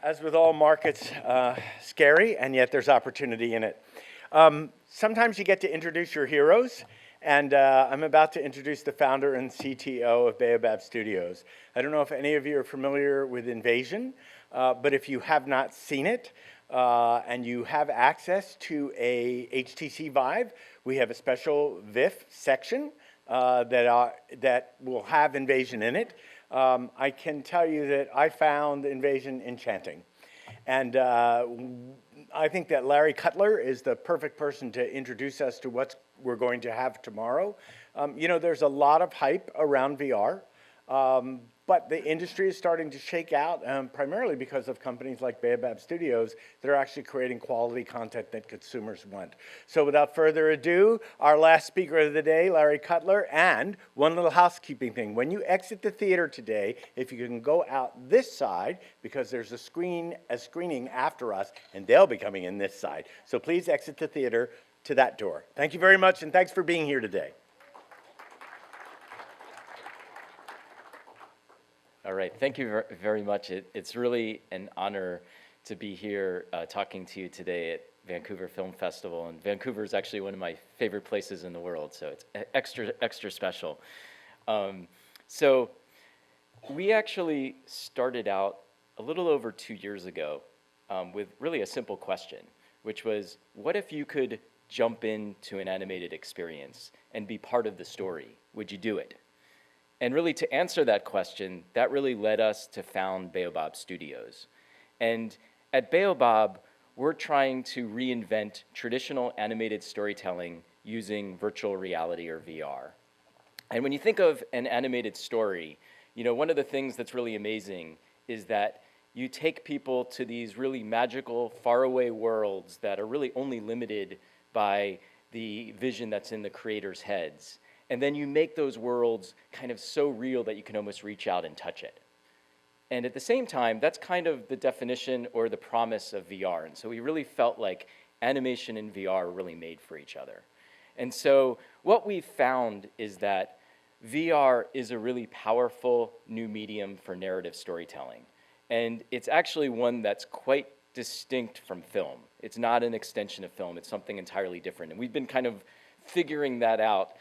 As with all markets, scary, and yet there's opportunity in it. Sometimes you get to introduce your heroes, and I'm about to introduce the founder and CTO of Baobab Studios. I don't know if any of you are familiar with Invasion, but if you have not seen it, and you have access to a HTC Vive, we have a special VIFF section that will have Invasion in it. I can tell you that I found Invasion enchanting. And I think that Larry Cutler is the perfect person to introduce us to what we're going to have tomorrow. You know, there's a lot of hype around VR, but the industry is starting to shake out, primarily because of companies like Baobab Studios that are actually creating quality content that consumers want. So without further ado, our last speaker of the day, Larry Cutler, and one little housekeeping thing. When you exit the theater today, if you can go out this side, because there's a screening after us, and they'll be coming in this side. So please exit the theater to that door. Thank you very much, and thanks for being here today. All right, thank you very much. It's really an honor to be here talking to you today at Vancouver Film Festival. And Vancouver is actually one of my favorite places in the world, so it's extra special. So we actually started out a little over 2 years ago with really a simple question, which was, what if you could jump into an animated experience and be part of the story? Would you do it? And really, to answer that question, that really led us to found Baobab Studios. And at Baobab, we're trying to reinvent traditional animated storytelling using virtual reality or VR. And when you think of an animated story, you know, one of the things that's really amazing is that you take people to these really magical, faraway worlds that are really only limited by the vision that's in the creators' heads. And then you make those worlds kind of so real that you can almost reach out and touch it. And at the same time, that's kind of the definition or the promise of VR. And so we really felt like animation and VR are really made for each other. And so what we found is that VR is a really powerful new medium for narrative storytelling. And it's actually one that's quite distinct from film. It's not an extension of film. It's something entirely different. And we've been kind of figuring that out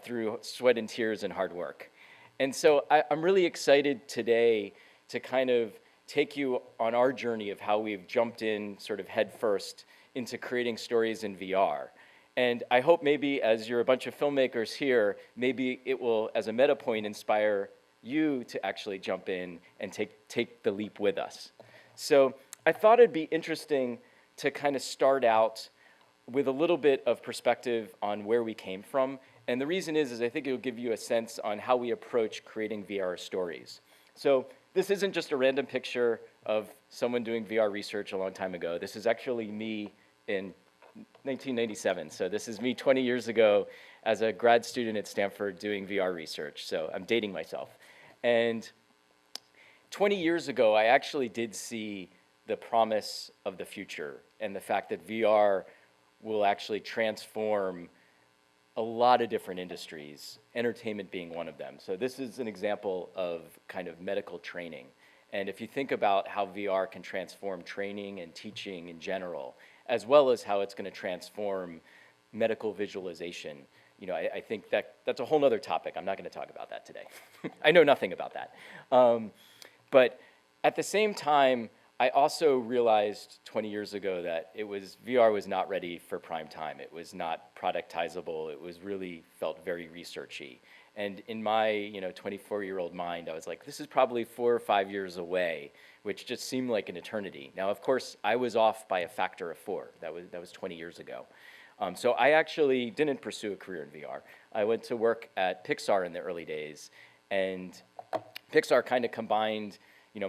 through sweat and tears and hard work. And so I'm really excited today to kind of take you on our journey of how we've jumped in sort of headfirst into creating stories in VR. And I hope maybe as you're a bunch of filmmakers here, maybe it will, as a meta point, inspire you to actually jump in and take the leap with us. So I thought it'd be interesting to kind of start out with a little bit of perspective on where we came from. And the reason is I think it'll give you a sense on how we approach creating VR stories. So this isn't just a random picture of someone doing VR research a long time ago. This is actually me in 1997. So this is me 20 years ago as a grad student at Stanford doing VR research. So I'm dating myself. And 20 years ago, I actually did see the promise of the future and the fact that VR will actually transform a lot of different industries, entertainment being one of them. So this is an example of kind of medical training. And if you think about how VR can transform training and teaching in general, as well as how it's going to transform medical visualization, you know, I think that's a whole nother topic. I'm not going to talk about that today. I know nothing about that. But at the same time, I also realized 20 years ago that VR was not ready for prime time. It was not productizable. It was really felt very researchy. And in my 24-year-old mind, I was like, this is probably 4 or 5 years away, which just seemed like an eternity. Now, of course, I was off by a factor of 4. That was 20 years ago. So I actually didn't pursue a career in VR. I went to work at Pixar in the early days, and Pixar kind of combined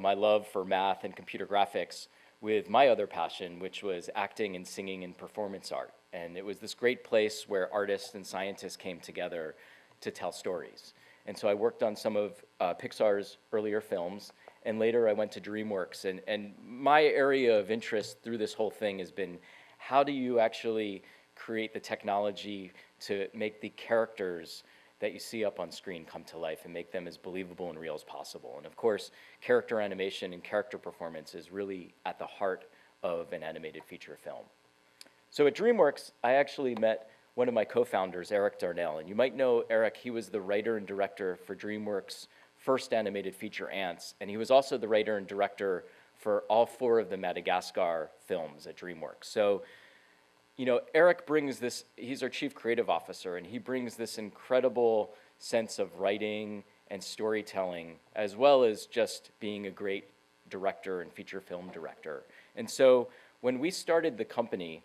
my love for math and computer graphics with my other passion, which was acting and singing and performance art. And it was this great place where artists and scientists came together to tell stories. And so I worked on some of Pixar's earlier films, and later I went to DreamWorks. And my area of interest through this whole thing has been, how do you actually create the technology to make the characters that you see up on screen come to life and make them as believable and real as possible. And of course, character animation and character performance is really at the heart of an animated feature film. So at DreamWorks, I actually met one of my co-founders, Eric Darnell. And you might know Eric, he was the writer and director for DreamWorks' first animated feature, Ants. And he was also the writer and director for all 4 of the Madagascar films at DreamWorks. So, you know, Eric brings this, he's our chief creative officer, and he brings this incredible sense of writing and storytelling, as well as just being a great director and feature film director. And so when we started the company,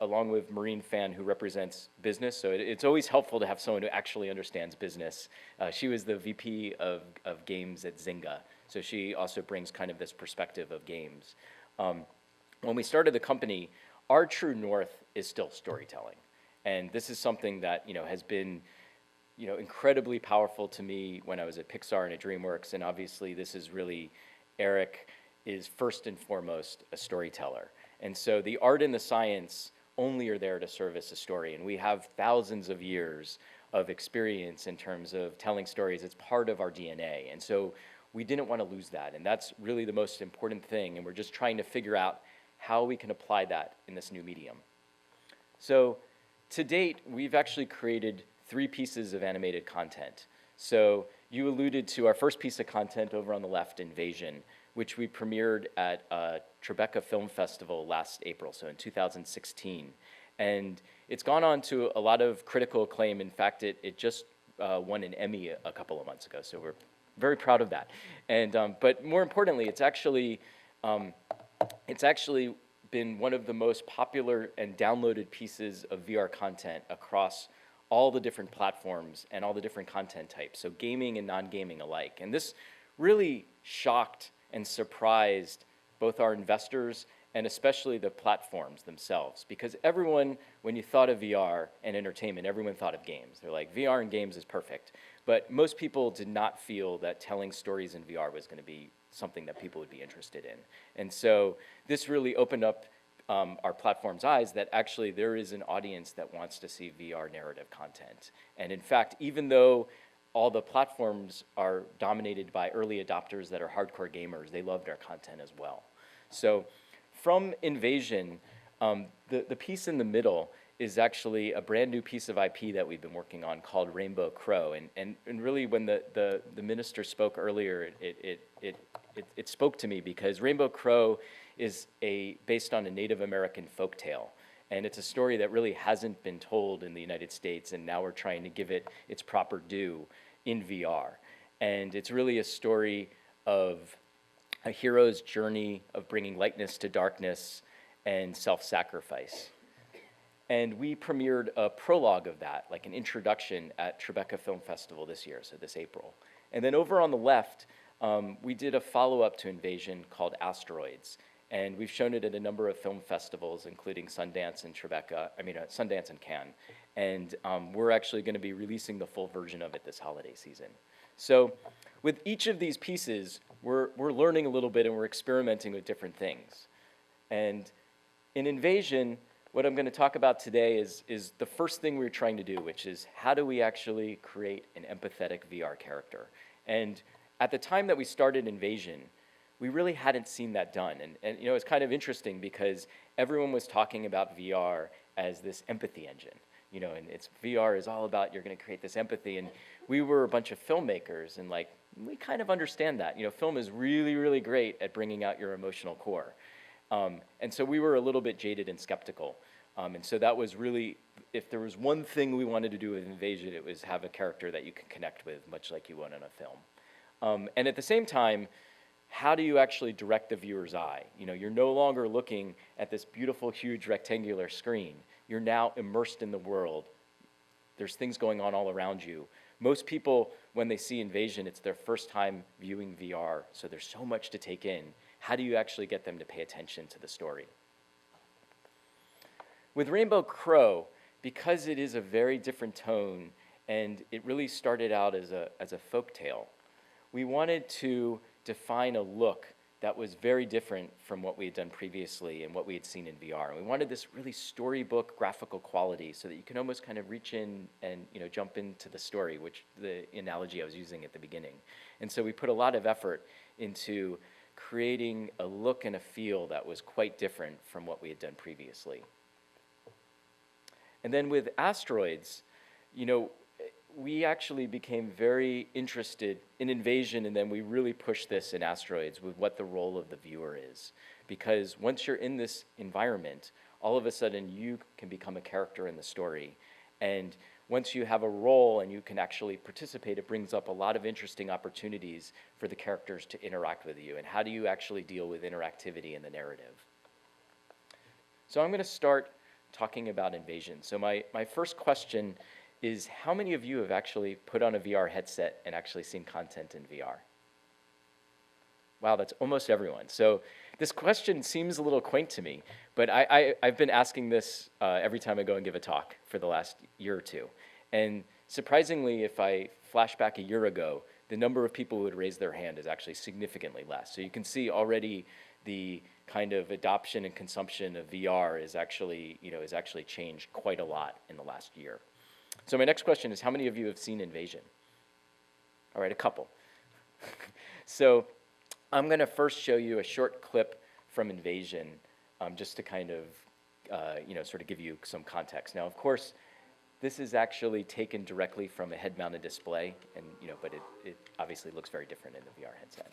along with Maureen Fan, who represents business, so it's always helpful to have someone who actually understands business. She was the VP of games at Zynga, so she also brings kind of this perspective of games. When we started the company, our true north is still storytelling. And this is something that, you know, has been, you know, incredibly powerful to me when I was at Pixar and at DreamWorks, and obviously this is really, Eric is first and foremost a storyteller. And so the art and the science only are there to service a story. And we have thousands of years of experience in terms of telling stories. It's part of our DNA. And so we didn't want to lose that. And that's really the most important thing. And we're just trying to figure out how we can apply that in this new medium. So to date, we've actually created 3 pieces of animated content. So you alluded to our first piece of content over on the left, Invasion, which we premiered at Tribeca Film Festival last April, so in 2016. And it's gone on to a lot of critical acclaim. In fact, it just won an Emmy a couple of months ago, so we're very proud of that. And, but more importantly, it's actually been one of the most popular and downloaded pieces of VR content across all the different platforms and all the different content types, so gaming and non-gaming alike. And this really shocked and surprised both our investors and especially the platforms themselves. Because everyone, when you thought of VR and entertainment, everyone thought of games. They're like, VR and games is perfect. But most people did not feel that telling stories in VR was going to be something that people would be interested in. And so this really opened up our platform's eyes that actually there is an audience that wants to see VR narrative content. And in fact, even though all the platforms are dominated by early adopters that are hardcore gamers, they loved our content as well. So from Invasion, the piece in the middle is actually a brand new piece of IP that we've been working on called Rainbow Crow. And really when the minister spoke earlier, it spoke to me because Rainbow Crow is based on a Native American folktale. And it's a story that really hasn't been told in the United States, and now we're trying to give it its proper due in VR. And it's really a story of a hero's journey of bringing lightness to darkness and self-sacrifice. And we premiered a prologue of that, like an introduction at Tribeca Film Festival this year, so this April. And then over on the left, we did a follow-up to Invasion called Asteroids. And we've shown it at a number of film festivals, including Sundance and Sundance and Cannes. And we're actually going to be releasing the full version of it this holiday season. So with each of these pieces, we're learning a little bit and we're experimenting with different things. And in Invasion, what I'm going to talk about today is the first thing we're trying to do, which is how do we actually create an empathetic VR character? And at the time that we started Invasion, we really hadn't seen that done. And you know, it's kind of interesting because everyone was talking about VR as this empathy engine. You know, and VR is all about you're going to create this empathy. And we were a bunch of filmmakers, and like, we kind of understand that. You know, film is really, really great at bringing out your emotional core. And so we were a little bit jaded and skeptical. And so that was really, if there was one thing we wanted to do with Invasion, it was have a character that you can connect with, much like you would in a film. And at the same time, how do you actually direct the viewer's eye? You know, you're no longer looking at this beautiful, huge rectangular screen. You're now immersed in the world. There's things going on all around you. Most people, when they see Invasion, it's their first time viewing VR, so there's so much to take in. How do you actually get them to pay attention to the story? With Rainbow Crow, because it is a very different tone, and it really started out as a folktale, we wanted to define a look that was very different from what we had done previously and what we had seen in VR. And we wanted this really storybook graphical quality so that you can almost kind of reach in and jump into the story, which the analogy I was using at the beginning. And so we put a lot of effort into creating a look and a feel that was quite different from what we had done previously. And then with asteroids, we actually became very interested in invasion, and then we really pushed this in asteroids with what the role of the viewer is. Because once you're in this environment, all of a sudden you can become a character in the story. And once you have a role and you can actually participate, it brings up a lot of interesting opportunities for the characters to interact with you. And how do you actually deal with interactivity in the narrative? So I'm going to start talking about invasion. So my first question is, how many of you have actually put on a VR headset and actually seen content in VR? Wow, that's almost everyone. So this question seems a little quaint to me, but I've been asking this every time I go and give a talk for the last year or two. And surprisingly, if I flash back a year ago, the number of people who would raise their hand is actually significantly less. So you can see already the kind of adoption and consumption of VR is actually changed quite a lot in the last year. So my next question is, how many of you have seen Invasion? All right, a couple. So I'm going to first show you a short clip from Invasion, just to kind of, sort of give you some context. Now, of course, this is actually taken directly from a head-mounted display, and but it obviously looks very different in the VR headset.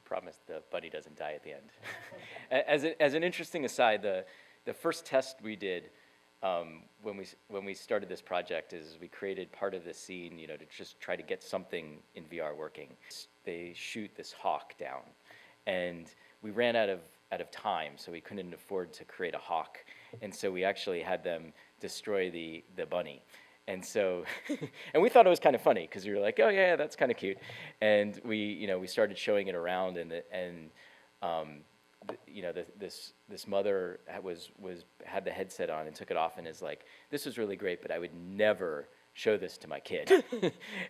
Promise the bunny doesn't die at the end. As an interesting aside, the first test we did when we started this project is we created part of the scene, to just try to get something in VR working. They shoot this hawk down, and we ran out of time, so we couldn't afford to create a hawk, and so we actually had them destroy the bunny. And so, and we thought it was kind of funny because we were like, oh yeah, that's kind of cute. And we started showing it around, and this mother had the headset on and took it off and is like, this was really great, but I would never show this to my kid.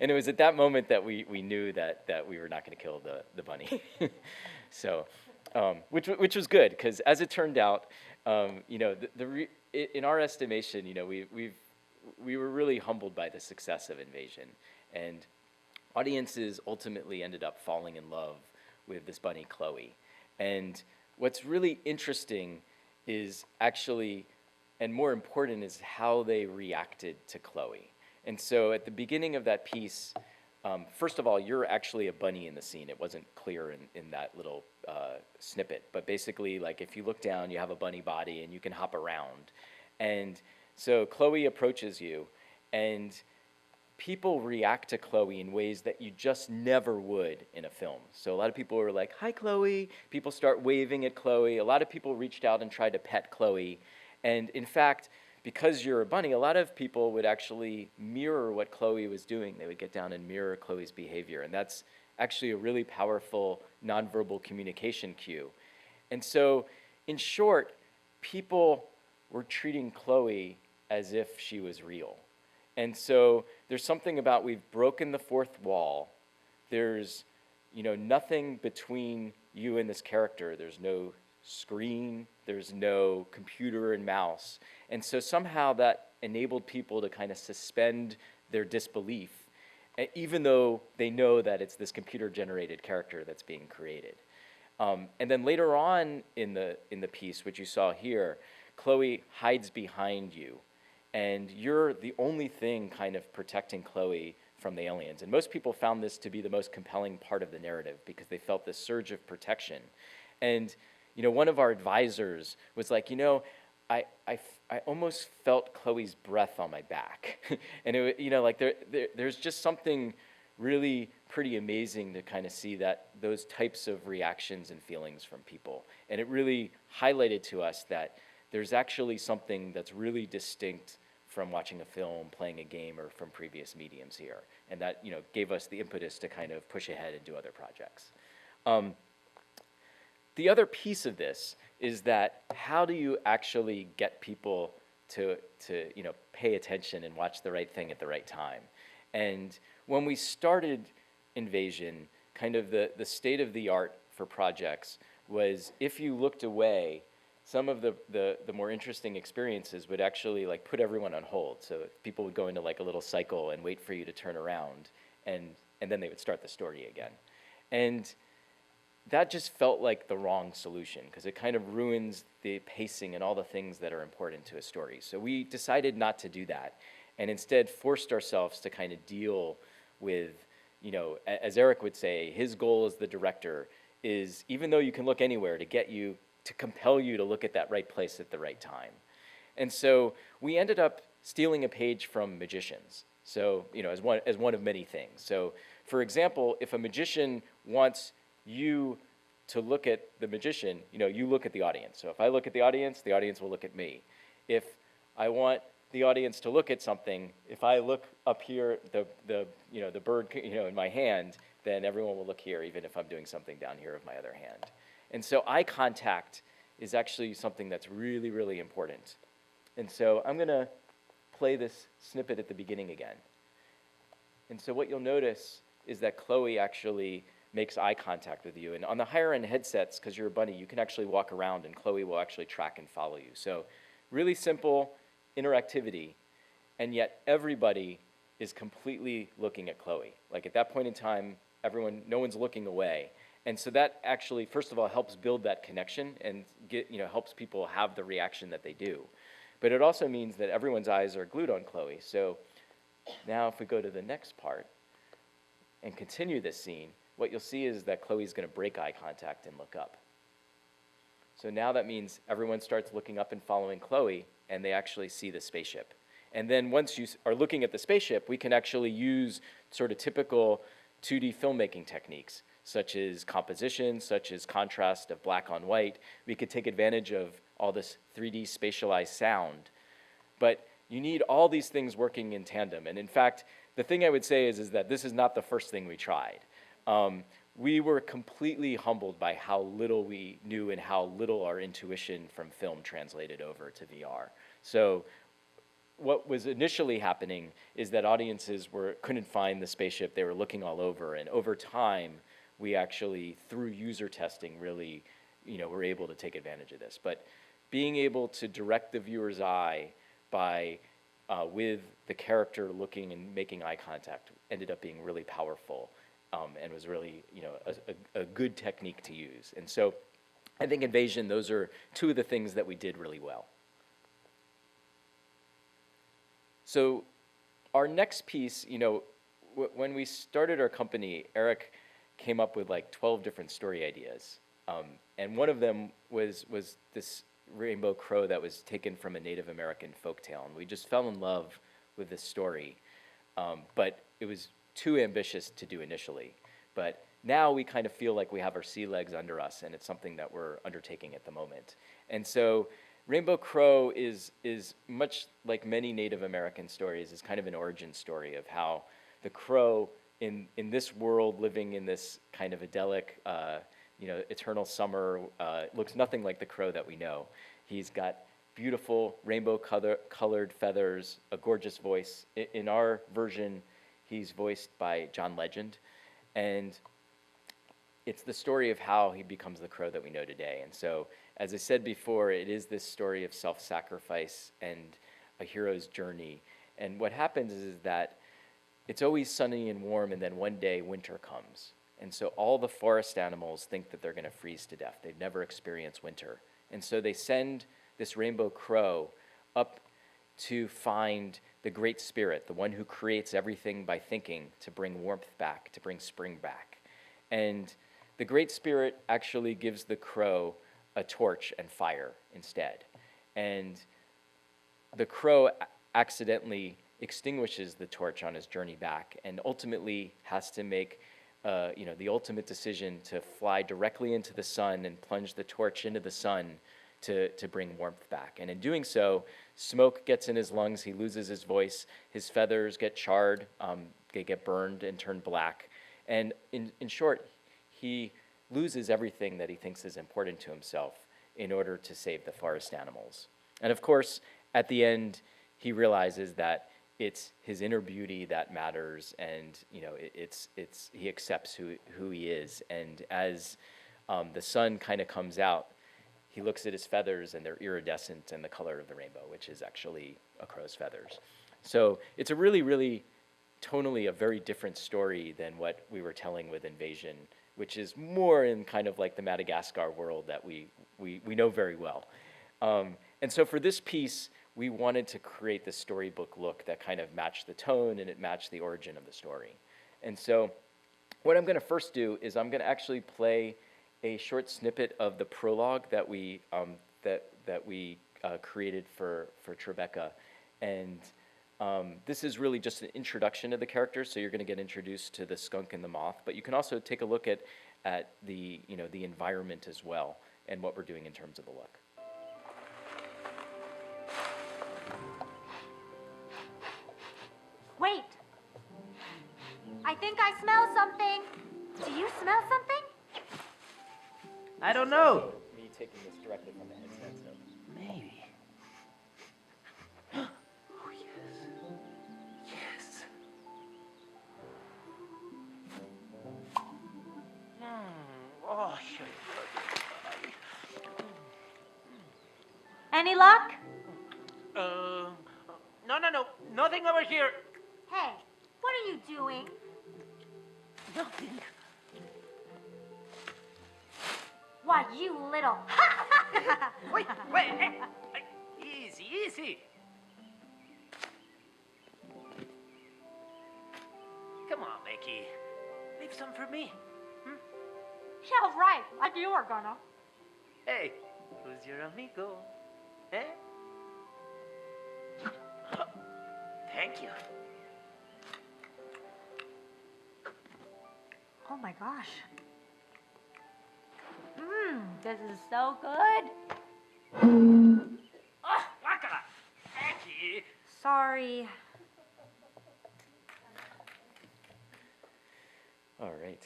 And it was at that moment that we knew that we were not going to kill the bunny. So, which was good, because as it turned out, in our estimation, we were really humbled by the success of Invasion, and audiences ultimately ended up falling in love with this bunny, Chloe. And what's really interesting is actually, and more important, is how they reacted to Chloe. And so at the beginning of that piece, first of all, you're actually a bunny in the scene. It wasn't clear in that little snippet, but basically, like, if you look down, you have a bunny body and you can hop around. And so Chloe approaches you, and people react to Chloe in ways that you just never would in a film. So a lot of people were like, hi, Chloe. People start waving at Chloe. A lot of people reached out and tried to pet Chloe. And in fact, because you're a bunny, a lot of people would actually mirror what Chloe was doing. They would get down and mirror Chloe's behavior. And that's actually a really powerful nonverbal communication cue. And so, in short, people were treating Chloe as if she was real. And so there's something about we've broken the fourth wall. There's, nothing between you and this character. There's no screen, there's no computer and mouse. And so somehow that enabled people to kind of suspend their disbelief, even though they know that it's this computer-generated character that's being created. And then later on in the piece, which you saw here, Chloe hides behind you, and you're the only thing kind of protecting Chloe from the aliens. And most people found this to be the most compelling part of the narrative because they felt this surge of protection. And one of our advisors was like, I almost felt Chloe's breath on my back. And there's just something really pretty amazing to kind of see that those types of reactions and feelings from people. And it really highlighted to us that there's actually something that's really distinct from watching a film, playing a game, or from previous mediums here. And that gave us the impetus to kind of push ahead and do other projects. The other piece of this is that how do you actually get people to pay attention and watch the right thing at the right time? And when we started Invasion, kind of the state of the art for projects was if you looked away, some of the more interesting experiences would actually put everyone on hold. So people would go into a little cycle and wait for you to turn around, and then they would start the story again. And that just felt like the wrong solution because it kind of ruins the pacing and all the things that are important to a story. So we decided not to do that and instead forced ourselves to kind of deal with, as Eric would say, his goal as the director is, even though you can look anywhere, to compel you to look at that right place at the right time. And so we ended up stealing a page from magicians. So, as one of many things. So, for example, if a magician wants you to look at the magician, you look at the audience. So if I look at the audience will look at me. If I want the audience to look at something, if I look up here, the bird, in my hand, then everyone will look here, even if I'm doing something down here with my other hand. And so eye contact is actually something that's really, really important. And so I'm going to play this snippet at the beginning again. And so what you'll notice is that Chloe actually makes eye contact with you. And on the higher end headsets, because you're a bunny, you can actually walk around and Chloe will actually track and follow you. So really simple interactivity, and yet everybody is completely looking at Chloe. At that point in time, no one's looking away. And so that actually, first of all, helps build that connection and helps people have the reaction that they do. But it also means that everyone's eyes are glued on Chloe. So now if we go to the next part and continue this scene, what you'll see is that Chloe's going to break eye contact and look up. So now that means everyone starts looking up and following Chloe, and they actually see the spaceship. And then once you are looking at the spaceship, we can actually use sort of typical 2D filmmaking techniques, such as composition, such as contrast of black on white. We could take advantage of all this 3D spatialized sound. But you need all these things working in tandem. And in fact, the thing I would say is that this is not the first thing we tried. We were completely humbled by how little we knew and how little our intuition from film translated over to VR. So what was initially happening is that audiences couldn't find the spaceship. They were looking all over. And over time, we actually, through user testing, really, were able to take advantage of this. But being able to direct the viewer's eye with the character looking and making eye contact ended up being really powerful. And was really, a good technique to use. And so I think Invasion, those are two of the things that we did really well. So our next piece, when we started our company, Eric came up with 12 different story ideas. And one of them was this rainbow crow that was taken from a Native American folktale. And we just fell in love with this story. But it was too ambitious to do initially. But now we kind of feel like we have our sea legs under us, and it's something that we're undertaking at the moment. And so Rainbow Crow is much like many Native American stories, is kind of an origin story of how the crow in this world, living in this kind of idyllic eternal summer. Looks nothing like the crow that we know. He's got beautiful rainbow colored feathers, a gorgeous voice. In our version, he's voiced by John Legend. And it's the story of how he becomes the crow that we know today. And so, as I said before, it is this story of self-sacrifice and a hero's journey. And what happens is that it's always sunny and warm, and then one day winter comes. And so all the forest animals think that they're going to freeze to death. They've never experienced winter. And so they send this rainbow crow up to find the Great Spirit, the one who creates everything by thinking, to bring warmth back, to bring spring back. And the Great Spirit actually gives the crow a torch and fire instead. And the crow accidentally extinguishes the torch on his journey back, and ultimately has to make the ultimate decision to fly directly into the sun and plunge the torch into the sun to bring warmth back. And in doing so, smoke gets in his lungs, he loses his voice, his feathers get charred, they get burned and turn black. And in short, he loses everything that he thinks is important to himself in order to save the forest animals. And of course, at the end, he realizes that it's his inner beauty that matters, and he accepts who he is. And as the sun kind of comes out, he looks at his feathers, and they're iridescent and the color of the rainbow, which is actually a crow's feathers. So it's a really, really tonally a very different story than what we were telling with Invasion, which is more in kind of like the Madagascar world that we know very well. And so for this piece, we wanted to create this storybook look that kind of matched the tone and it matched the origin of the story. And so what I'm going to first do is I'm going to actually play a short snippet of the prologue that we created for Tribeca. And this is really just an introduction to the characters, so you're going to get introduced to the skunk and the moth, but you can also take a look at the environment as well and what we're doing in terms of the look. Wait! I think I smell something. Do you smell something? I don't know. Me taking this directly from the headset, so. Maybe. Oh, yes. Yes. Oh, shit. Any luck? No. Nothing over here. Hey, what are you doing? Nothing. What, you little... Wait. Hey. Easy. Come on, Mickey. Leave some for me. Yeah, right, like you were gonna. Hey, who's your amigo? Eh? Thank you. Oh my gosh. This is so good. Oh, guacala. Thank you. Sorry. All right.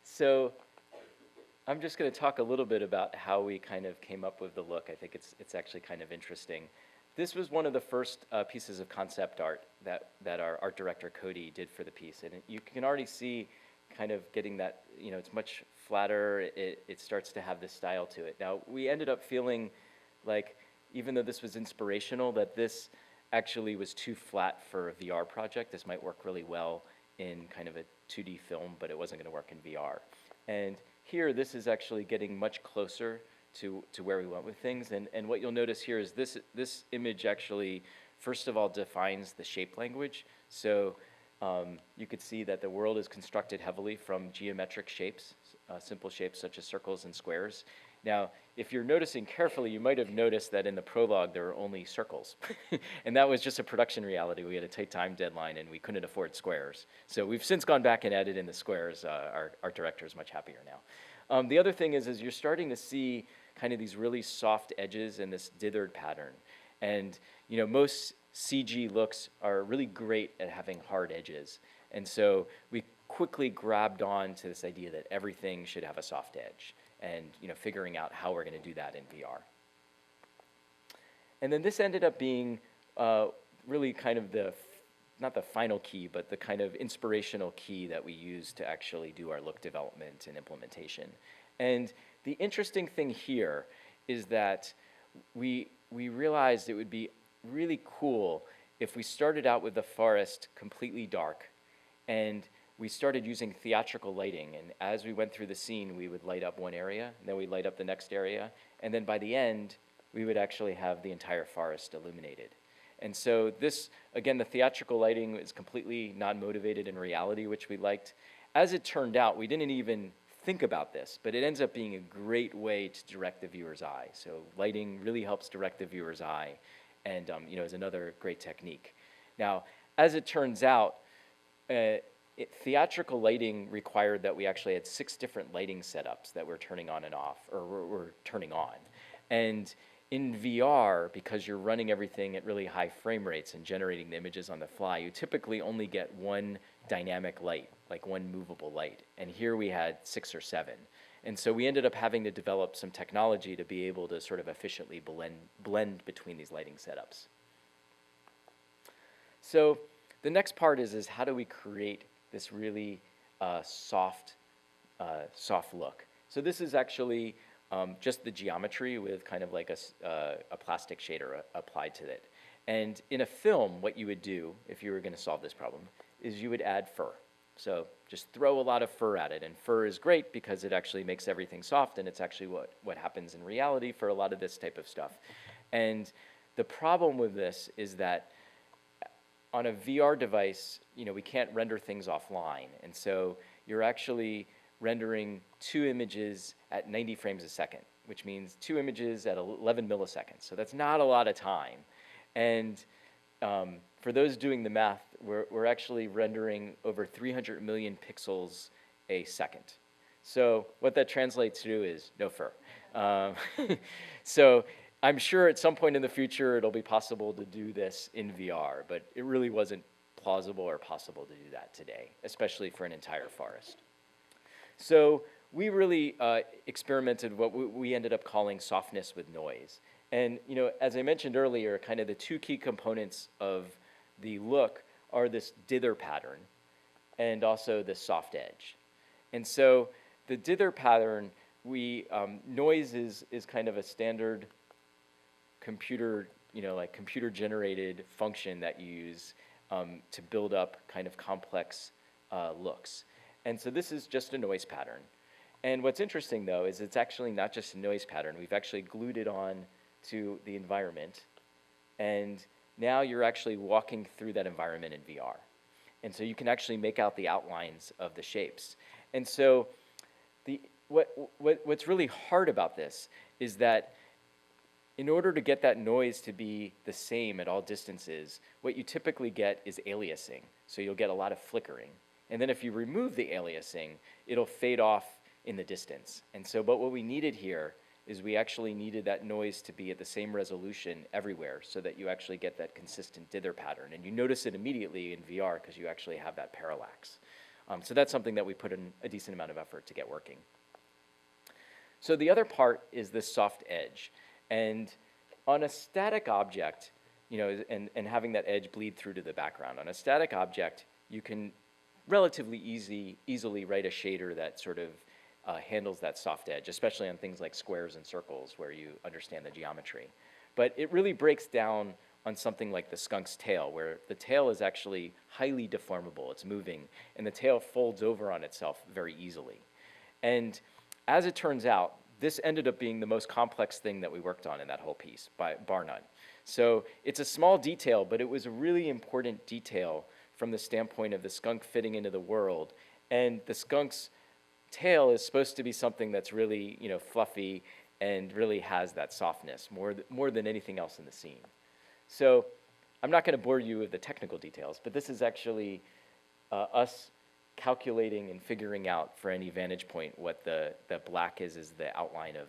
So I'm just going to talk a little bit about how we kind of came up with the look. I think it's actually kind of interesting. This was one of the first pieces of concept art that our art director Cody did for the piece, and you can already see kind of getting that, it's much flatter, it starts to have this style to it. Now, we ended up feeling like, even though this was inspirational, that this actually was too flat for a VR project. This might work really well in kind of a 2D film, but it wasn't going to work in VR. And here, this is actually getting much closer to where we went with things. And what you'll notice here is this image actually, first of all, defines the shape language. So you could see that the world is constructed heavily from geometric shapes, simple shapes such as circles and squares. Now, if you're noticing carefully, you might have noticed that in the prologue there were only circles. And that was just a production reality. We had a tight time deadline and we couldn't afford squares. So we've since gone back and added in the squares. Our art director is much happier now. The other thing is you're starting to see kind of these really soft edges and this dithered pattern. And most CG looks are really great at having hard edges. And so we quickly grabbed on to this idea that everything should have a soft edge, and figuring out how we're going to do that in VR. And then this ended up being really kind of not the final key, but the kind of inspirational key that we use to actually do our look development and implementation. And the interesting thing here is that we realized it would be really cool if we started out with the forest completely dark, and we started using theatrical lighting. And as we went through the scene, we would light up one area, and then we'd light up the next area, and then by the end, we would actually have the entire forest illuminated. And so this, again, the theatrical lighting is completely non-motivated in reality, which we liked. As it turned out, we didn't even think about this, but it ends up being a great way to direct the viewer's eye. So lighting really helps direct the viewer's eye, and is another great technique. Now, as it turns out, theatrical lighting required that we actually had 6 different lighting setups that we're turning on and off, or we're turning on. And in VR, because you're running everything at really high frame rates and generating the images on the fly, you typically only get one dynamic light, like one movable light. And here we had 6 or 7. And so we ended up having to develop some technology to be able to sort of efficiently blend between these lighting setups. So the next part is how do we create this really soft look? So this is actually just the geometry with kind of like a plastic shader applied to it. And in a film, what you would do if you were going to solve this problem is you would add fur. So just throw a lot of fur at it. And fur is great because it actually makes everything soft, and it's actually what happens in reality for a lot of this type of stuff. And the problem with this is that on a VR device, we can't render things offline. And so you're actually rendering 2 images at 90 frames a second, which means 2 images at 11 milliseconds. So that's not a lot of time. And for those doing the math, we're actually rendering over 300 million pixels a second. So what that translates to is no fur. So I'm sure at some point in the future it'll be possible to do this in VR, but it really wasn't plausible or possible to do that today, especially for an entire forest. So we really experimented what we ended up calling softness with noise. And as I mentioned earlier, kind of the 2 key components of the look are this dither pattern and also the soft edge. And so the dither pattern, noise is kind of a standard computer, like computer-generated function that you use to build up kind of complex looks. And so this is just a noise pattern. And what's interesting, though, is it's actually not just a noise pattern. We've actually glued it on to the environment. And now you're actually walking through that environment in VR. And so you can actually make out the outlines of the shapes. And so what's really hard about this is that in order to get that noise to be the same at all distances, what you typically get is aliasing. So you'll get a lot of flickering. And then if you remove the aliasing, it'll fade off in the distance. And so, but what we needed here is we actually needed that noise to be at the same resolution everywhere so that you actually get that consistent dither pattern. And you notice it immediately in VR because you actually have that parallax. So that's something that we put in a decent amount of effort to get working. So the other part is this soft edge. And on a static object, and having that edge bleed through to the background, on a static object, you can relatively easily write a shader that sort of handles that soft edge, especially on things like squares and circles where you understand the geometry. But it really breaks down on something like the skunk's tail, where the tail is actually highly deformable. It's moving, and the tail folds over on itself very easily. And as it turns out, this ended up being the most complex thing that we worked on in that whole piece, bar none. So it's a small detail, but it was a really important detail from the standpoint of the skunk fitting into the world. And the skunk's tail is supposed to be something that's really, fluffy and really has that softness more than anything else in the scene. So I'm not going to bore you with the technical details, but this is actually us calculating and figuring out for any vantage point what the black is the outline of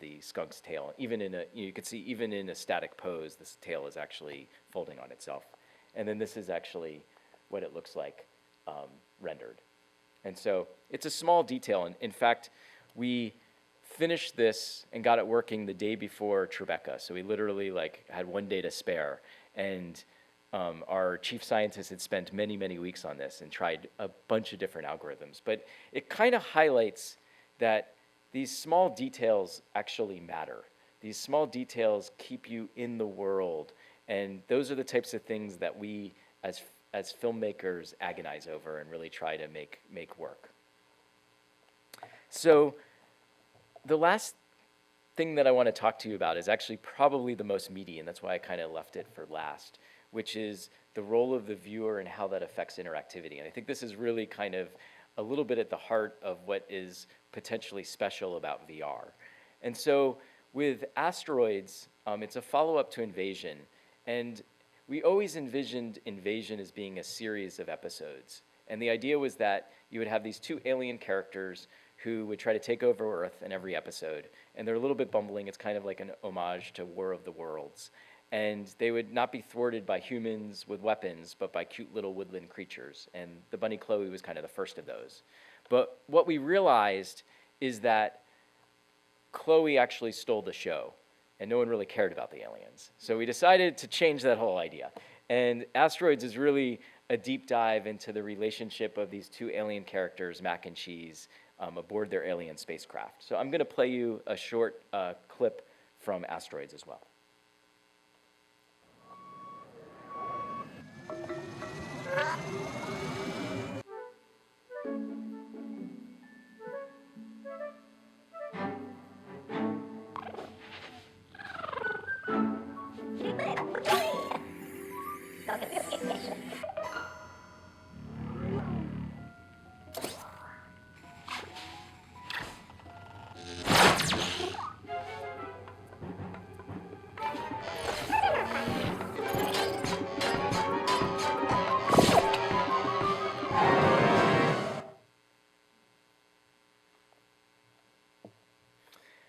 the skunk's tail. Even in you could see even in a static pose, this tail is actually folding on itself. And then this is actually what it looks like rendered. And so it's a small detail. And in fact, we finished this and got it working the day before Tribeca. So we literally like had 1 day to spare. And our chief scientist had spent many, many weeks on this and tried a bunch of different algorithms. But it kind of highlights that these small details actually matter. These small details keep you in the world. And those are the types of things that we, as filmmakers, agonize over and really try to make work. So the last thing that I want to talk to you about is actually probably the most meaty, and that's why I kind of left it for last, which is the role of the viewer and how that affects interactivity. And I think this is really kind of a little bit at the heart of what is potentially special about VR. And so with Asteroids, it's a follow-up to Invasion. And we always envisioned Invasion as being a series of episodes. And the idea was that you would have these 2 alien characters who would try to take over Earth in every episode. And they're a little bit bumbling. It's kind of like an homage to War of the Worlds. And they would not be thwarted by humans with weapons, but by cute little woodland creatures. And the bunny Chloe was kind of the first of those. But what we realized is that Chloe actually stole the show, and no one really cared about the aliens. So we decided to change that whole idea. And Asteroids is really a deep dive into the relationship of these 2 alien characters, Mac and Cheese, aboard their alien spacecraft. So I'm going to play you a short clip from Asteroids as well.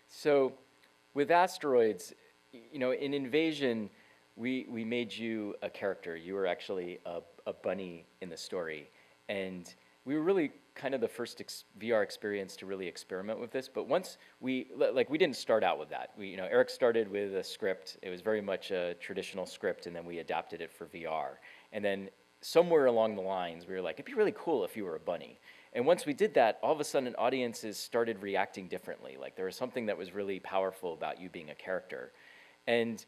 So with Asteroids, you know, in Invasion, we made you a character. You were actually a bunny in the story. And we were really kind of the first VR experience to really experiment with this. But once we didn't start out with that. Eric started with a script. It was very much a traditional script, and then we adapted it for VR. And then somewhere along the lines, we were like, it'd be really cool if you were a bunny. And once we did that, all of a sudden audiences started reacting differently. Like there was something that was really powerful about you being a character. And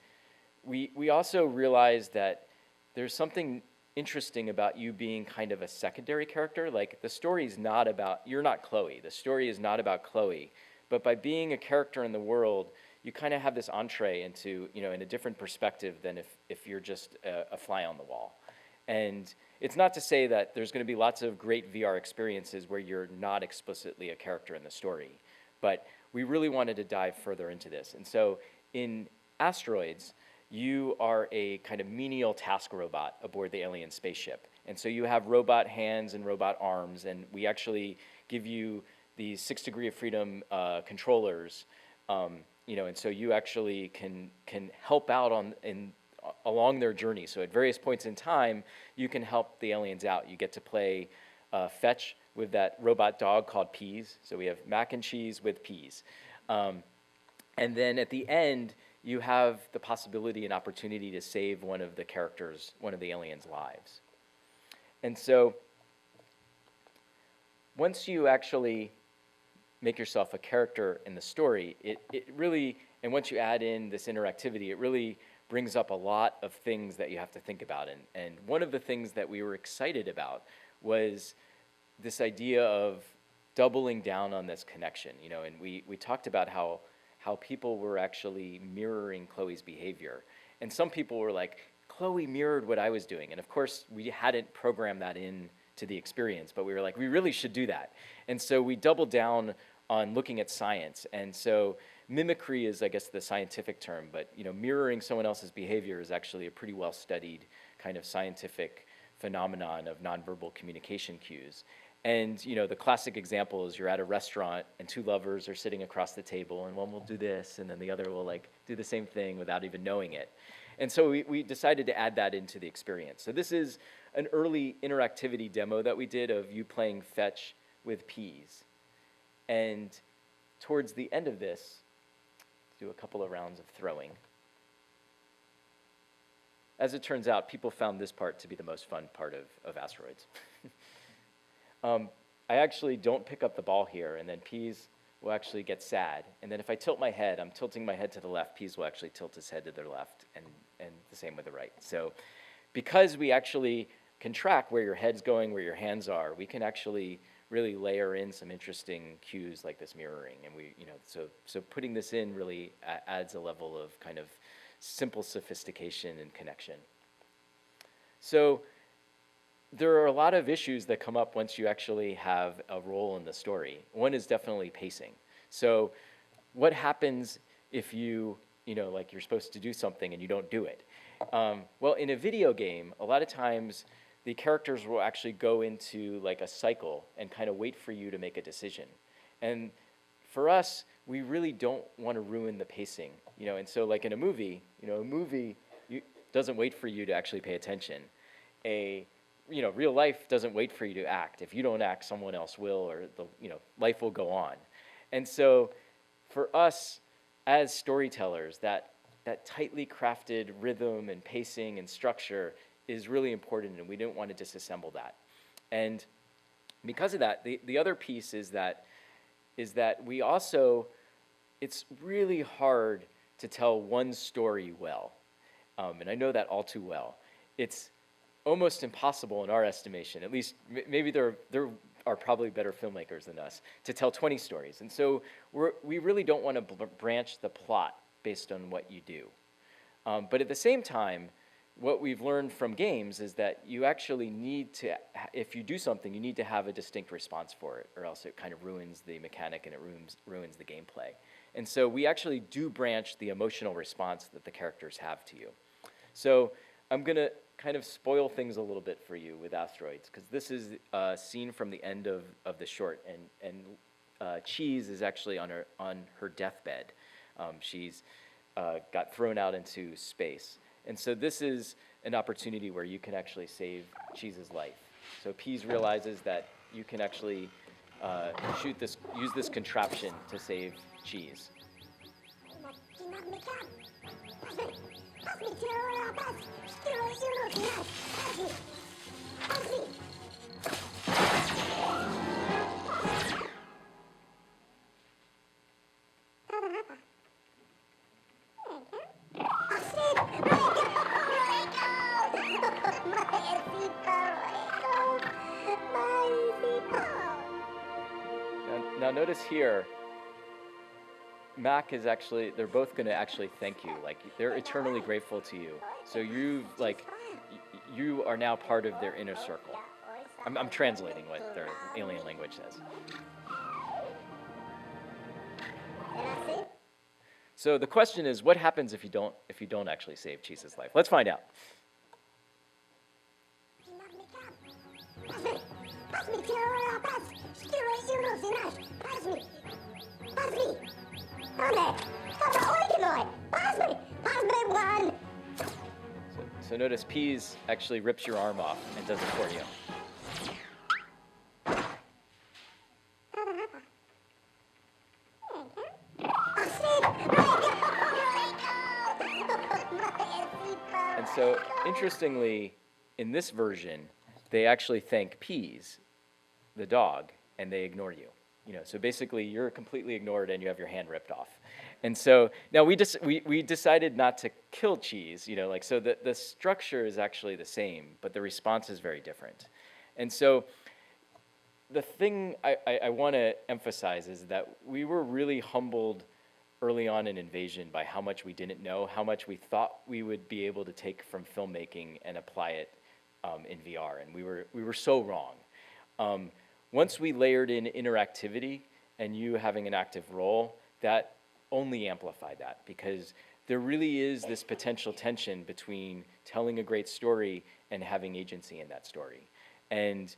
we also realized that there's something interesting about you being kind of a secondary character. Like the story is not about, you're not Chloe. The story is not about Chloe. But by being a character in the world, you kind of have this entree into, in a different perspective than if you're just a fly on the wall. And it's not to say that there's going to be lots of great VR experiences where you're not explicitly a character in the story, but we really wanted to dive further into this. And so in Asteroids, you are a kind of menial task robot aboard the alien spaceship. And so you have robot hands and robot arms, and we actually give you these 6 degree of freedom controllers, and so you actually can help out along their journey. So at various points in time, you can help the aliens out. You get to play fetch with that robot dog called Peas. So we have Mac and Cheese with Peas. And then at the end, you have the possibility and opportunity to save one of the characters, one of the aliens' lives. And so once you actually make yourself a character in the story, it really, and once you add in this interactivity, it really brings up a lot of things that you have to think about. And one of the things that we were excited about was this idea of doubling down on this connection, and we talked about how people were actually mirroring Chloe's behavior. And some people were like, Chloe mirrored what I was doing. And of course, we hadn't programmed that in to the experience, but we were like, we really should do that. And so we doubled down on looking at science. And so mimicry is, I guess, the scientific term, but mirroring someone else's behavior is actually a pretty well-studied kind of scientific phenomenon of nonverbal communication cues. And the classic example is you're at a restaurant and two lovers are sitting across the table, and one will do this, and then the other will like do the same thing without even knowing it. And so we decided to add that into the experience. So this is an early interactivity demo that we did of you playing fetch with peas. And towards the end of this, do a couple of rounds of throwing. As it turns out, people found this part to be the most fun part of Asteroids. I actually don't pick up the ball here, and then Peas will actually get sad. And then if I tilt my head, I'm tilting my head to the left, Peas will actually tilt his head to the left, and the same with the right. So because we actually can track where your head's going, where your hands are, we can actually really layer in some interesting cues like this mirroring. And so putting this in really adds a level of kind of simple sophistication and connection. So there are a lot of issues that come up once you actually have a role in the story. One is definitely pacing. So what happens if like you're supposed to do something and you don't do it? Well, in a video game, a lot of times the characters will actually go into like a cycle and kind of wait for you to make a decision. And for us, we really don't want to ruin the pacing, and so like in a movie doesn't wait for you to actually pay attention. Real life doesn't wait for you to act. If you don't act, someone else will, or life will go on. And so for us as storytellers, that tightly crafted rhythm and pacing and structure is really important, and we didn't want to disassemble that. And because of that, the other piece is that we also, it's really hard to tell one story well. And I know that all too well. It's almost impossible in our estimation, at least maybe there are probably better filmmakers than us, to tell 20 stories. And so we really don't want to branch the plot based on what you do. But at the same time, what we've learned from games is that you actually need to, if you do something, you need to have a distinct response for it, or else it kind of ruins the mechanic and it ruins the gameplay. And so we actually do branch the emotional response that the characters have to you. So I'm going to kind of spoil things a little bit for you with Asteroids, because this is a scene from the end of the short, and Cheese is actually on her deathbed. She's got thrown out into space. And so this is an opportunity where you can actually save Cheese's life. So Peas realizes that you can actually use this contraption to save Cheese. Now notice here, Mac is actually, they're both going to actually thank you. Like, they're eternally grateful to you. So you are now part of their inner circle. I'm translating what their alien language says. So the question is, what happens if you don't actually save Cheese's life? Let's find out. So notice Peas actually rips your arm off and does it for you. And so interestingly, in this version, they actually thank Peas, the dog, and they ignore you. So basically you're completely ignored and you have your hand ripped off. And so now we decided not to kill Cheese, so the structure is actually the same, but the response is very different. And so the thing I want to emphasize is that we were really humbled early on in Invasion by how much we didn't know, how much we thought we would be able to take from filmmaking and apply it in VR, and we were so wrong. Once we layered in interactivity and you having an active role, that only amplified that, because there really is this potential tension between telling a great story and having agency in that story. And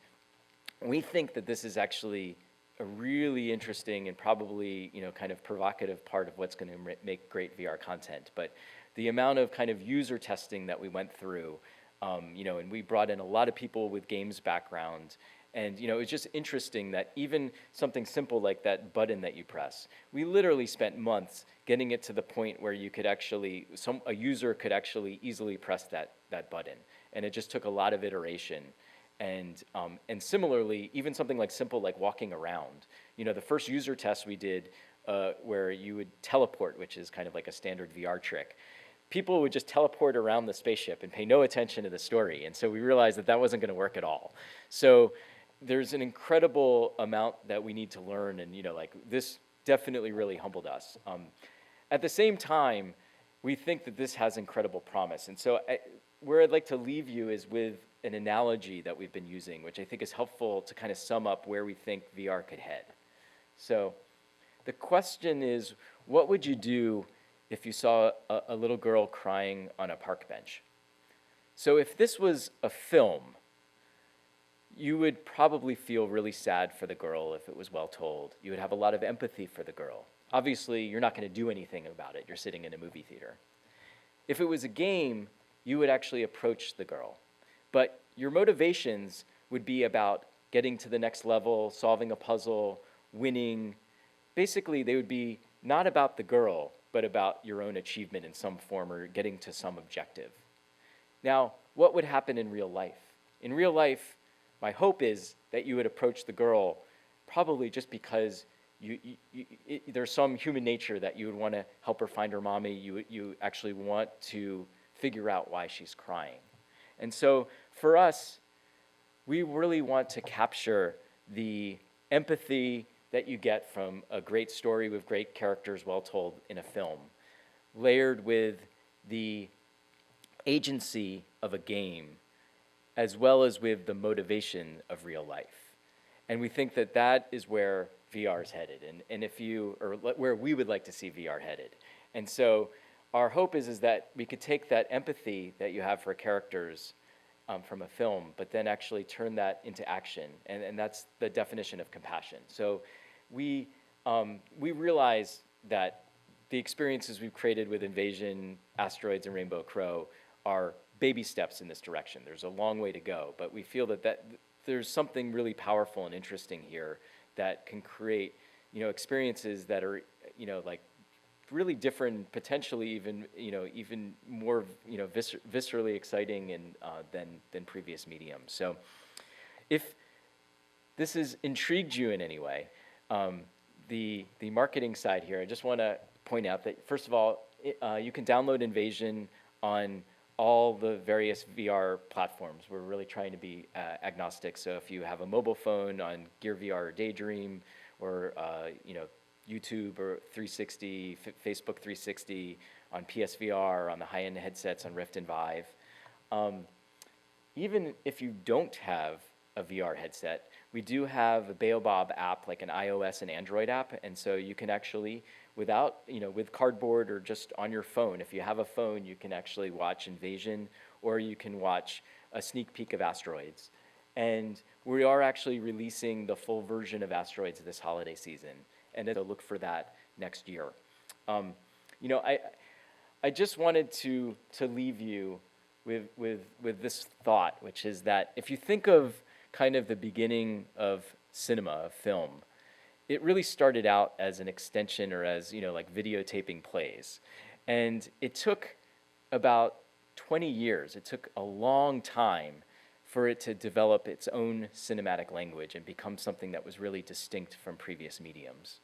we think that this is actually a really interesting and probably, kind of provocative part of what's going to make great VR content. But the amount of kind of user testing that we went through, and we brought in a lot of people with games background. And, it's just interesting that even something simple like that button that you press, we literally spent months getting it to the point where you could actually, a user could actually easily press that button. And it just took a lot of iteration. And similarly, even something like simple like walking around. The first user test we did where you would teleport, which is kind of like a standard VR trick, people would just teleport around the spaceship and pay no attention to the story. And so we realized that that wasn't going to work at all. So there's an incredible amount that we need to learn, and this definitely really humbled us. At the same time, we think that this has incredible promise. And so where I'd like to leave you is with an analogy that we've been using, which I think is helpful to kind of sum up where we think VR could head. So the question is, what would you do if you saw a little girl crying on a park bench? So if this was a film, you would probably feel really sad for the girl if it was well told. You would have a lot of empathy for the girl. Obviously, you're not going to do anything about it. You're sitting in a movie theater. If it was a game, you would actually approach the girl. But your motivations would be about getting to the next level, solving a puzzle, winning. Basically, they would be not about the girl, but about your own achievement in some form or getting to some objective. Now, what would happen in real life? In real life, my hope is that you would approach the girl probably just because there's some human nature that you would want to help her find her mommy. You actually want to figure out why she's crying. And so for us, we really want to capture the empathy that you get from a great story with great characters well told in a film, layered with the agency of a game, as well as with the motivation of real life. And we think that that is where VR is headed, and where we would like to see VR headed. And so our hope is that we could take that empathy that you have for characters from a film, but then actually turn that into action, and that's the definition of compassion. So we realize that the experiences we've created with Invasion, Asteroids, and Rainbow Crow are baby steps in this direction. There's a long way to go, but we feel that there's something really powerful and interesting here that can create, experiences that are, like really different, potentially even more, viscerally exciting and than previous mediums. So, if this has intrigued you in any way, the marketing side here, I just want to point out that first of all, you can download Invasion on all the various VR platforms. We're really trying to be agnostic. So if you have a mobile phone on Gear VR or Daydream, or YouTube or 360, Facebook 360, on PSVR, on the high-end headsets on Rift and Vive. Even if you don't have a VR headset, we do have a Baobab app, like an iOS and Android app, and so you can actually, without, with cardboard or just on your phone, if you have a phone, you can actually watch Invasion, or you can watch a sneak peek of Asteroids. And we are actually releasing the full version of Asteroids this holiday season, and so look for that next year. I just wanted to leave you with this thought, which is that if you think of kind of the beginning of cinema, of film, it really started out as an extension or as, like videotaping plays. And it took about 20 years, it took a long time for it to develop its own cinematic language and become something that was really distinct from previous mediums.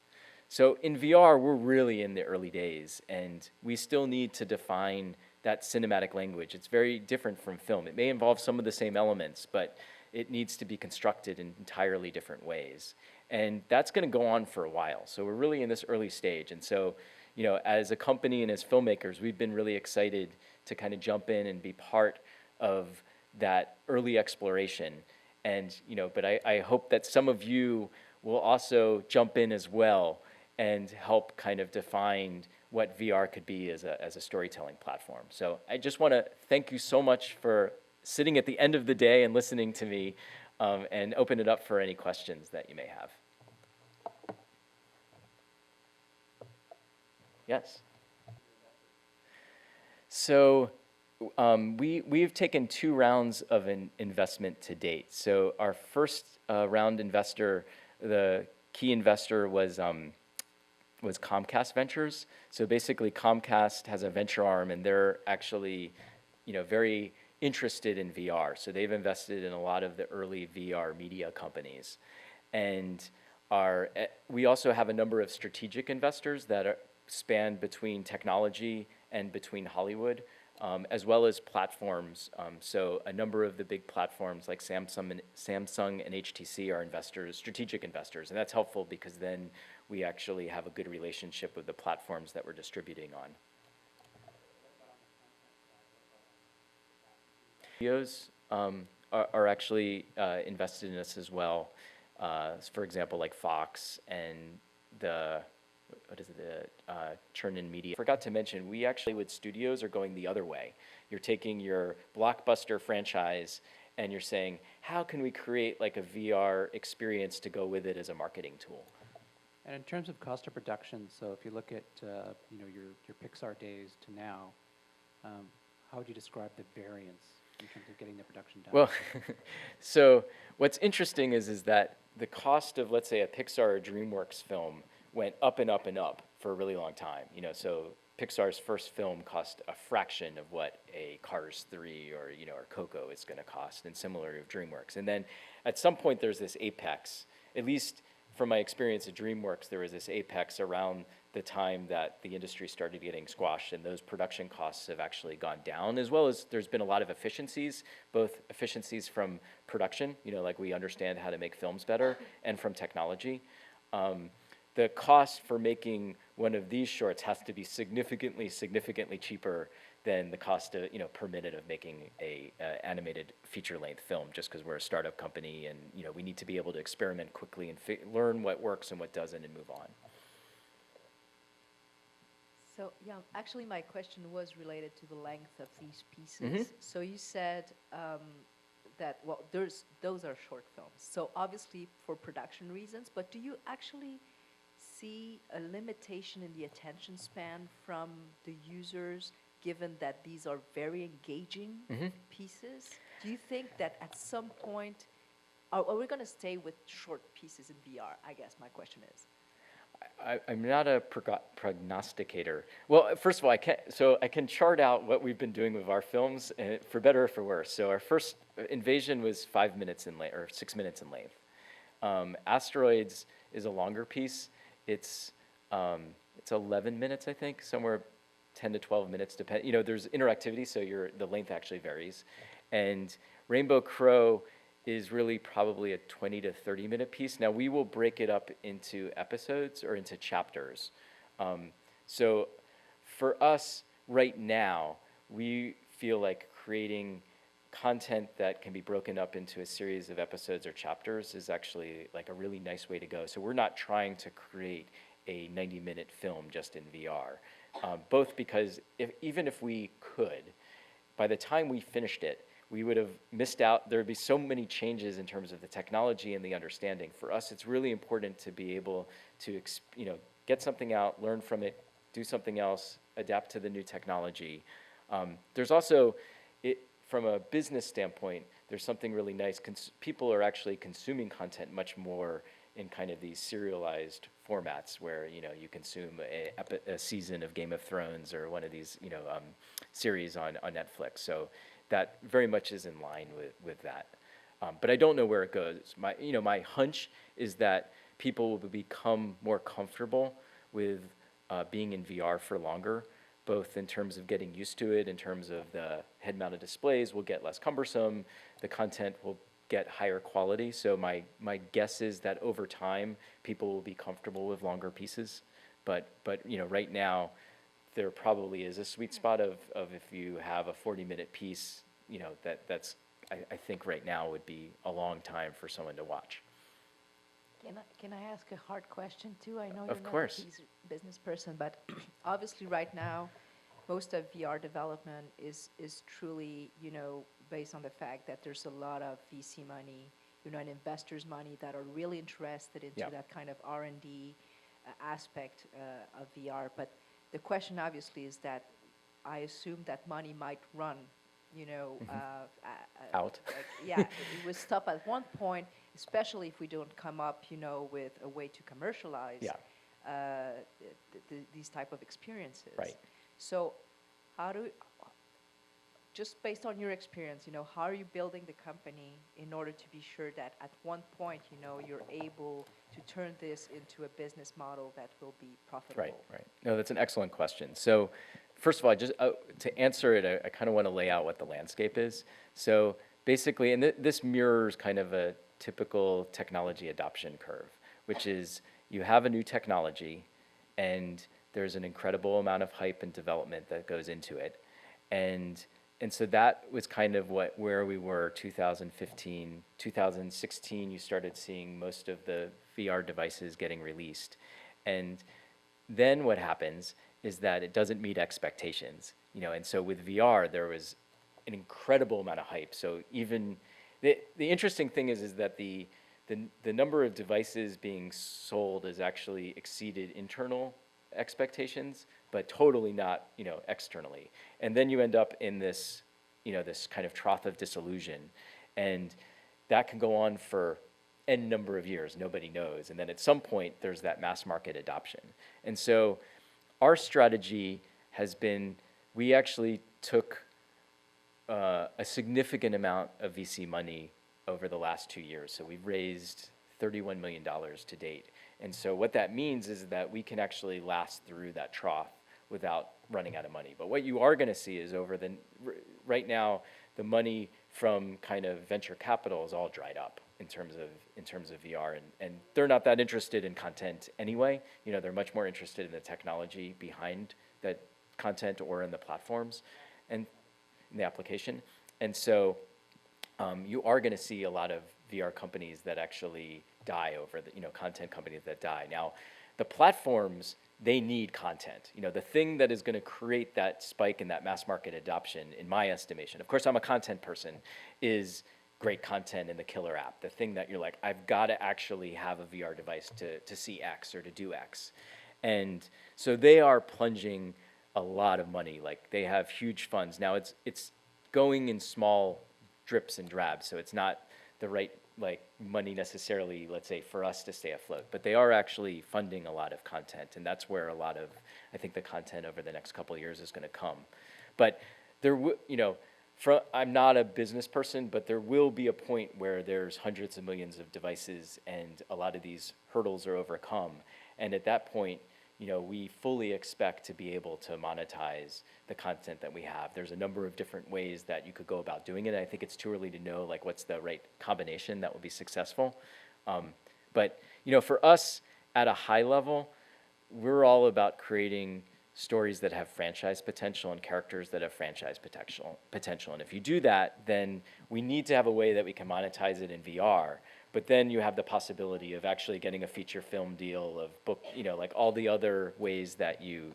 So in VR, we're really in the early days, and we still need to define that cinematic language. It's very different from film. It may involve some of the same elements, but it needs to be constructed in entirely different ways. And that's going to go on for a while. So we're really in this early stage. And so, as a company and as filmmakers, we've been really excited to kind of jump in and be part of that early exploration. And, but I hope that some of you will also jump in as well and help kind of define what VR could be as a storytelling platform. So I just want to thank you so much for sitting at the end of the day and listening to me and open it up for any questions that you may have. Yes. So we've taken 2 rounds of an investment to date. So our first round investor, the key investor was Comcast Ventures. So basically Comcast has a venture arm and they're actually, very interested in VR. So they've invested in a lot of the early VR media companies. And we also have a number of strategic investors that span between technology and between Hollywood, as well as platforms. So a number of the big platforms like Samsung and HTC are investors, strategic investors, and that's helpful because then we actually have a good relationship with the platforms that we're distributing on. Studios are actually invested in us as well. For example, like Fox and the Churn Media. Forgot to mention, we actually with studios are going the other way. You're taking your blockbuster franchise and you're saying, how can we create like a VR experience to go with it as a marketing tool? And in terms of cost of production, so if you look at your Pixar days to now, how would you describe the variance in terms of getting the production done? Well, so what's interesting is that the cost of, let's say, a Pixar or DreamWorks film went up and up and up for a really long time. So Pixar's first film cost a fraction of what a Cars 3 or Coco is going to cost, and similar with DreamWorks. And then at some point there's this apex. At least from my experience at DreamWorks, there was this apex around the time that the industry started getting squashed, and those production costs have actually gone down, as well as there's been a lot of efficiencies, both efficiencies from production, like we understand how to make films better, and from technology. The cost for making one of these shorts has to be significantly cheaper than the cost per minute of making a animated feature-length film, just because we're a startup company and we need to be able to experiment quickly and learn what works and what doesn't and move on. So yeah, actually my question was related to the length of these pieces. So you said that, well, those are short films. So obviously for production reasons, but do you actually see a limitation in the attention span from the users, given that these are very engaging pieces? Do you think that at some point, are we going to stay with short pieces in VR? I guess my question is. I'm not a prognosticator. Well, first of all, I can chart out what we've been doing with our films, for better or for worse. So our first Invasion was 5 minutes in length, or 6 minutes in length. Asteroids is a longer piece. It's 11 minutes, I think, somewhere 10 to 12 minutes. There's interactivity, so the length actually varies. And Rainbow Crow is really probably a 20 to 30 minute piece. Now we will break it up into episodes or into chapters. So for us right now, we feel like creating content that can be broken up into a series of episodes or chapters is actually like a really nice way to go. So we're not trying to create a 90-minute film just in VR, both because even if we could, by the time we finished it, we would have missed out. There would be so many changes in terms of the technology and the understanding. For us, it's really important to be able to get something out, learn from it, do something else, adapt to the new technology. There's also, from a business standpoint, there's something really nice. People are actually consuming content much more in kind of these serialized formats where you consume a season of Game of Thrones or one of these series on Netflix. So that very much is in line with that. But I don't know where it goes. My hunch is that people will become more comfortable with being in VR for longer, both in terms of getting used to it, in terms of the head-mounted displays will get less cumbersome, the content will get higher quality. So my guess is that over time, people will be comfortable with longer pieces. But right now, there probably is a sweet spot of if you have a 40-minute piece, that's I think right now would be a long time for someone to watch. Can I ask a hard question too? I know Of you're course. not a business person, but obviously right now, most of VR development is truly based on the fact that there's a lot of VC money and investors' money that are really interested into Yeah. that kind of R&D aspect of VR. But the question obviously is that I assume that money might run, Out. like, yeah, it will stop at one point, especially if we don't come up, with a way to commercialize Yeah. these type of experiences. Right. So how do, just based on your experience, how are you building the company in order to be sure that at one point, you're able to turn this into a business model that will be profitable? Right, right. No, that's an excellent question. So, first of all, just to answer it, I kind of want to lay out what the landscape is. So, basically, and this mirrors kind of a typical technology adoption curve, which is you have a new technology, and there's an incredible amount of hype and development that goes into it, and so that was kind of where we were 2015, 2016, you started seeing most of the VR devices getting released. And then what happens is that it doesn't meet expectations, and so with VR, there was an incredible amount of hype. So even, the interesting thing is that the number of devices being sold has actually exceeded internal expectations, but totally not, externally. And then you end up in this, this kind of trough of disillusion, and that can go on for n number of years. Nobody knows. And then at some point, there's that mass market adoption. And so our strategy has been, we actually took a significant amount of VC money over the last 2 years. So we've raised $31 million to date. And so what that means is that we can actually last through that trough without running out of money. But what you are going to see is right now, the money from kind of venture capital is all dried up in terms of VR, and they're not that interested in content anyway. They're much more interested in the technology behind that content or in the platforms and in the application. And so you are going to see a lot of VR companies that actually die over the, content companies that die. Now, the platforms, they need content. The thing that is going to create that spike in that mass market adoption, in my estimation, of course I'm a content person, is great content in the killer app. The thing that you're like, I've got to actually have a VR device to see X or to do X. And so they are plunging a lot of money. Like, they have huge funds. Now it's going in small drips and drabs, so it's not the right money necessarily, let's say, for us to stay afloat, but they are actually funding a lot of content, and that's where a lot of, I think, the content over the next couple of years is going to come. But there, I'm not a business person, but there will be a point where there's hundreds of millions of devices, and a lot of these hurdles are overcome, and at that point, we fully expect to be able to monetize the content that we have. There's a number of different ways that you could go about doing it. I think it's too early to know what's the right combination that will be successful. But for us at a high level, we're all about creating stories that have franchise potential and characters that have franchise potential. And if you do that, then we need to have a way that we can monetize it in VR. But then you have the possibility of actually getting a feature film deal, of book, all the other ways that you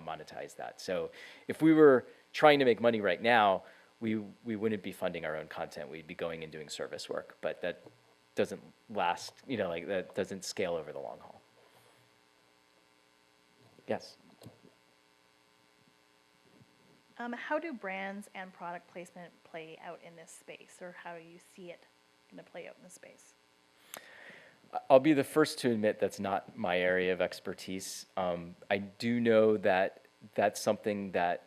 monetize that. So if we were trying to make money right now, we wouldn't be funding our own content. We'd be going and doing service work. But that doesn't last, that doesn't scale over the long haul. Yes? How do brands and product placement play out in this space, or how do you see it going to play out in this space? I'll be the first to admit that's not my area of expertise. I do know that that's something that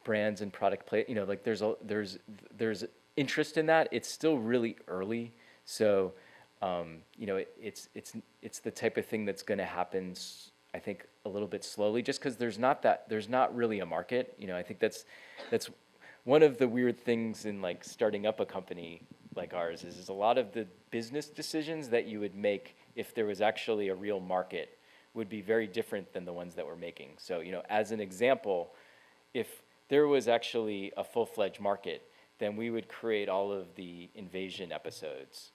brands and product play. There's interest in that. It's still really early, so it's the type of thing that's going to happen, I think, a little bit slowly, just because there's not really a market. I think that's one of the weird things in starting up a company like ours is a lot of the business decisions that you would make if there was actually a real market would be very different than the ones that we're making. So, as an example, if there was actually a full-fledged market, then we would create all of the Invasion episodes,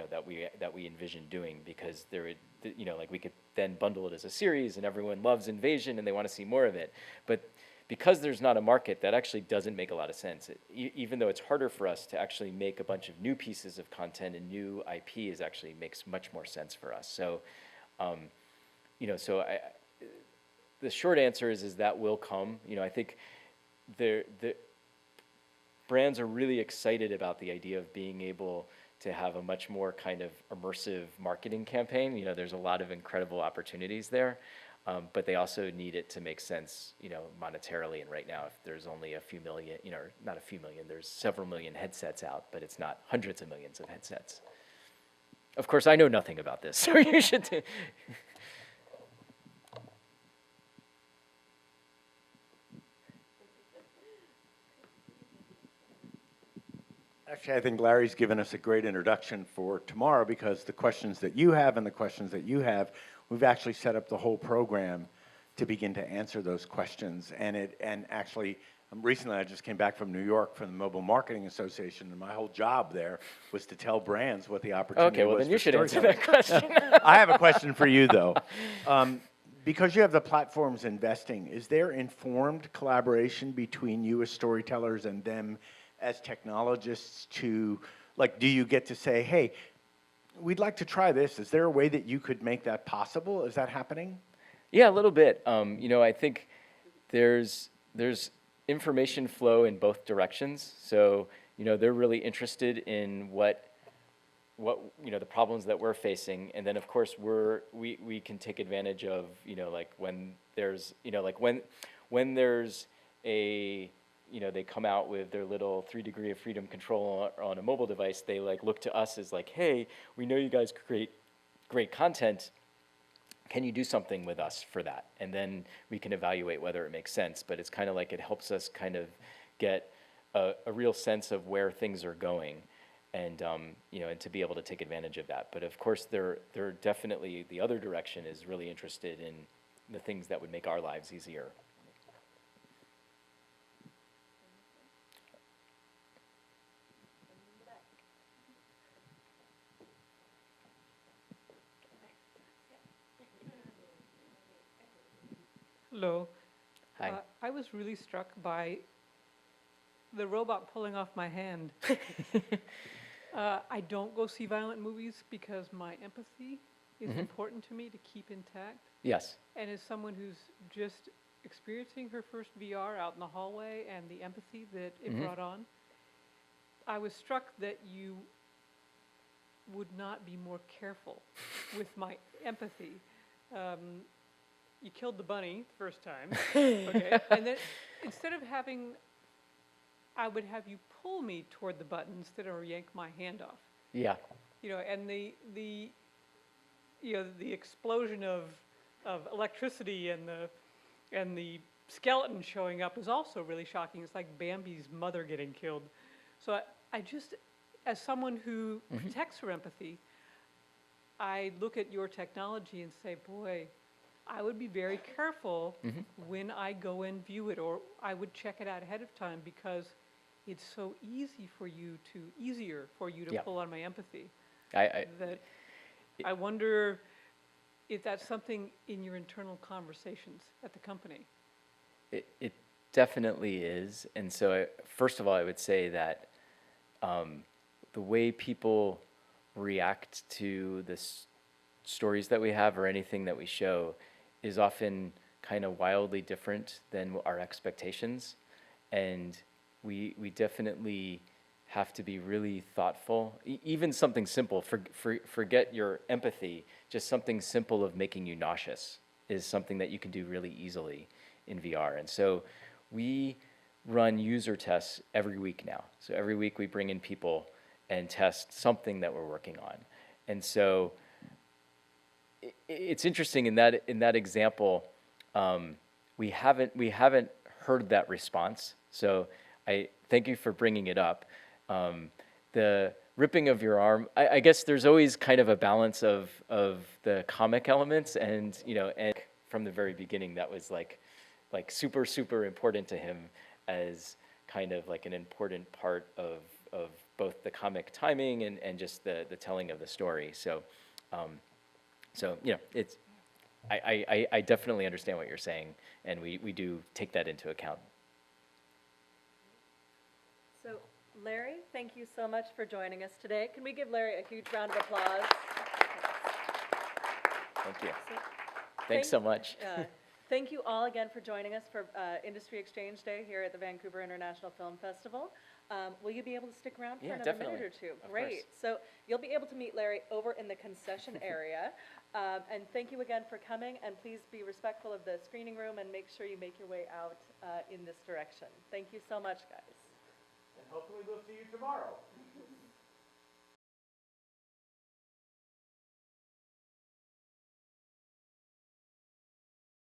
that we envision doing, because there would, we could then bundle it as a series, and everyone loves Invasion and they want to see more of it. But because there's not a market, that actually doesn't make a lot of sense. Even though it's harder for us to actually make a bunch of new pieces of content and new IP actually makes much more sense for us. So, the short answer is that will come. I think the brands are really excited about the idea of being able to have a much more kind of immersive marketing campaign. There's a lot of incredible opportunities there, but they also need it to make sense, monetarily. And right now, if there's only a few million, not a few million, there's several million headsets out, but it's not hundreds of millions of headsets. Of course, I know nothing about this, so you should. Actually, I think Larry's given us a great introduction for tomorrow, because the questions that you have and the questions that you have, we've actually set up the whole program to begin to answer those questions. And actually, recently I just came back from New York from the Mobile Marketing Association, and my whole job there was to tell brands what the opportunity was. Okay, well then you should answer that storytelling. question. I have a question for you, though. Because you have the platforms investing, is there informed collaboration between you as storytellers and them as technologists to, like, do you get to say, hey, we'd like to try this. Is there a way that you could make that possible? Is that happening? Yeah, a little bit. I think there's information flow in both directions. So, they're really interested in what the problems that we're facing, and then of course we can take advantage of, like when there's when there's a they come out with their little 3 degree of freedom control on a mobile device, they look to us as like, hey, we know you guys create great content. Can you do something with us for that? And then we can evaluate whether it makes sense. But it's kind of like it helps us kind of get a real sense of where things are going, and and to be able to take advantage of that. But of course, they're definitely, the other direction is really interested in the things that would make our lives easier. Hello. Hi. I was really struck by the robot pulling off my hand. I don't go see violent movies because my empathy is important to me to keep intact. Yes. And as someone who's just experiencing her first VR out in the hallway and the empathy that it brought on, I was struck that you would not be more careful with my empathy. You killed the bunny the first time, okay? And then instead of I would have you pull me toward the button instead of yank my hand off. Yeah. And the explosion of electricity and the skeleton showing up is also really shocking. It's like Bambi's mother getting killed. So I just, as someone who protects her empathy, I look at your technology and say, boy, I would be very careful when I go and view it, or I would check it out ahead of time, because it's so easier for you to pull on my empathy. I wonder if that's something in your internal conversations at the company. It definitely is. And so first of all, I would say that the way people react to the stories that we have or anything that we show is often kind of wildly different than our expectations. And we definitely have to be really thoughtful. Even something simple, forget your empathy, just something simple of making you nauseous is something that you can do really easily in VR. And so we run user tests every week now. So every week we bring in people and test something that we're working on. And so it's interesting in that example, we haven't heard that response. So I thank you for bringing it up. The ripping of your arm, I guess there's always kind of a balance of the comic elements, and from the very beginning that was like super, super important to him as kind of like an important part of both the comic timing and just the telling of the story. So it's I definitely understand what you're saying, and we do take that into account. So, Larry, thank you so much for joining us today. Can we give Larry a huge round of applause? Thank you. Thanks so much. Thank you all again for joining us for Industry Exchange Day here at the Vancouver International Film Festival. Will you be able to stick around for Yeah, another definitely. minute or two? Of Great. course. So you'll be able to meet Larry over in the concession area. And thank you again for coming, and please be respectful of the screening room and make sure you make your way out in this direction. Thank you so much, guys. And hopefully we'll see you tomorrow.